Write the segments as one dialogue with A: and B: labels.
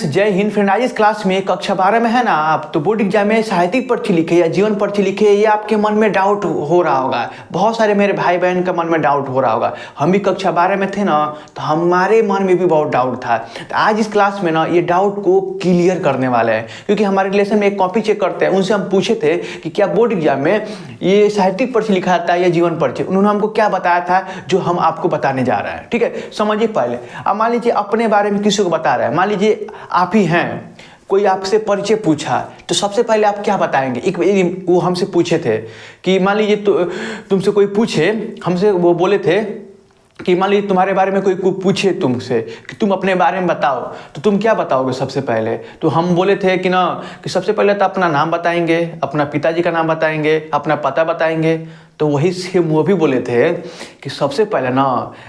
A: Friends, जय Hind friend. आज इस क्लास में कक्षा 12 में है ना आप, तो बोर्ड एग्जाम में साहित्यिक पर्ची लिखे या जीवन पर्ची लिखे, ये आपके मन में डाउट हो रहा होगा। बहुत सारे मेरे भाई बहन का मन में डाउट हो रहा होगा। हम भी कक्षा 12 में थे ना, तो हमारे मन में भी बहुत डाउट था। तो आज इस क्लास में ना ये डाउट को क्लियर करने वाले हैं, क्योंकि हमारे रिलेशन में एक कॉपी चेक करते हैं, उनसे हम पूछे थे कि क्या बोर्ड एग्जाम में ये साहित्यिक पर्ची लिखा जाता है या जीवन पर्ची। उन्होंने हमको क्या बताया था जो हम आपको बताने जा रहे हैं। ठीक है, समझिए पहले। अब मान लीजिए अपने बारे में किसी को बता रहे हैं, मान लीजिए आप ही हैं, कोई आपसे परिचय पूछा, तो सबसे पहले आप क्या बताएंगे। एक वो हमसे पूछे थे कि मान लीजिए तुमसे कोई पूछे, हमसे वो बोले थे कि मान लीजिए तुम्हारे बारे में कोई पूछे तुमसे कि तुम अपने बारे में बताओ, तो तुम क्या बताओगे सबसे पहले। तो हम बोले थे कि ना कि सबसे पहले तो अपना नाम बताएंगे, अपना पिताजी का नाम बताएंगे, अपना पता बताएंगे। तो वही से वो भी बोले थे कि सबसे पहले ना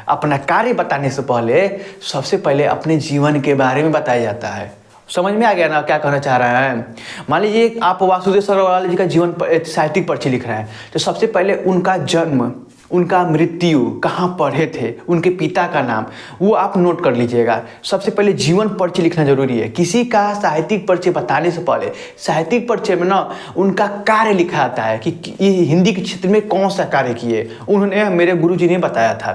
A: अपना कार्य बताने से पहले सबसे पहले अपने जीवन के बारे में बताया जाता है। समझ में आ गया ना क्या कहना चाह रहे हैं। मान लीजिए आप वासुदेव सरवाल जी का जीवन साहित्यिक पर्ची लिख रहे हैं, तो सबसे पहले उनका जन्म, उनका मृत्यु, कहाँ पढ़े थे, उनके पिता का नाम, वो आप नोट कर लीजिएगा। सबसे पहले जीवन पर्ची लिखना जरूरी है। किसी का साहित्यिक पर्ची बताने से पहले साहित्यिक पर्ची में ना उनका कार्य लिखा जाता है कि ये हिंदी के क्षेत्र में कौन सा कार्य किए। उन्होंने मेरे गुरुजी ने बताया था,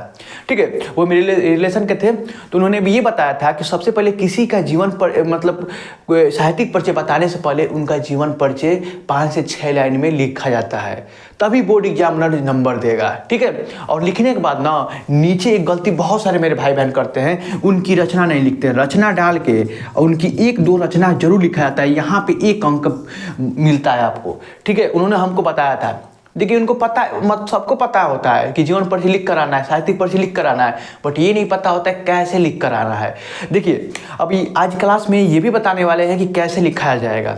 A: ठीक है, वो मेरे रिलेशन के थे, तो उन्होंने भी ये बताया था कि सबसे पहले किसी का जीवन पर मतलब साहित्यिक पर्ची बताने से पहले उनका जीवन पर्ची 5 से 6 लाइन में लिखा जाता है, तभी बोर्ड एग्जामिनर नंबर देगा। ठीक है, और लिखने के बाद ना नीचे एक गलती बहुत सारे मेरे भाई बहन करते हैं, उनकी रचना नहीं लिखते हैं। रचना डाल के और उनकी 1-2 रचना जरूर लिखा जाता है, यहाँ पे 1 अंक मिलता है आपको। ठीक है, उन्होंने हमको बताया था। देखिए उनको पता है, सबको पता होता है कि जीवन पर्ची लिख कर आना है, साहित्यिक पर्ची लिख कर आना है, बट ये नहीं पता होता है कैसे लिख कर आना है। देखिए अभी आज क्लास में ये भी बताने वाले हैं कि कैसे लिखाया जाएगा।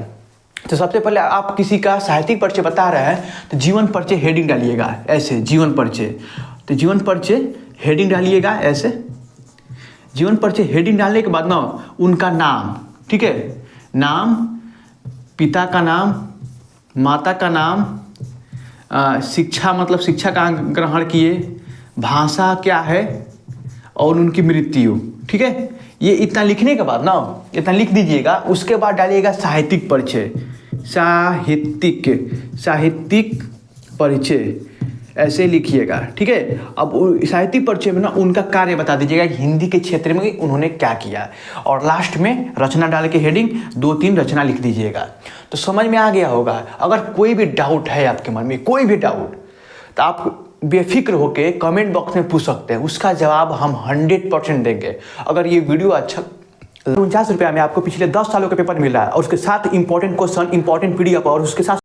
A: तो सबसे पहले आप किसी का साहित्यिक परिचय बता रहे हैं, तो जीवन परिचय हेडिंग डालिएगा ऐसे, जीवन परिचय। तो जीवन परिचय हेडिंग डालिएगा ऐसे। जीवन परिचय हेडिंग डालने के बाद ना उनका नाम, ठीक है, नाम, पिता का नाम, माता का नाम, शिक्षा मतलब शिक्षा का ग्रहण किए, भाषा क्या है, और उनकी मृत्यु। ठीक है, ये इतना लिखने के बाद ना इतना लिख दीजिएगा। उसके बाद डालिएगा साहित्यिक परिचय, साहित्यिक परिचय ऐसे लिखिएगा। ठीक है, अब साहित्यिक परिचय में ना उनका कार्य बता दीजिएगा कि हिंदी के क्षेत्र में उन्होंने क्या किया, और लास्ट में रचना डाल के हेडिंग 2-3 रचना लिख दीजिएगा। तो समझ में आ गया होगा। अगर कोई भी डाउट है आपके मन में, कोई भी डाउट, तो आप बेफिक्र होके कमेंट बॉक्स में पूछ सकते हैं, उसका जवाब हम 100% देंगे। अगर ये वीडियो अच्छा, 49 रुपया में आपको पिछले 10 सालों का पेपर मिल रहा है, और उसके साथ इंपॉर्टेंट क्वेश्चन, इंपॉर्टेंट PDF, और उसके साथ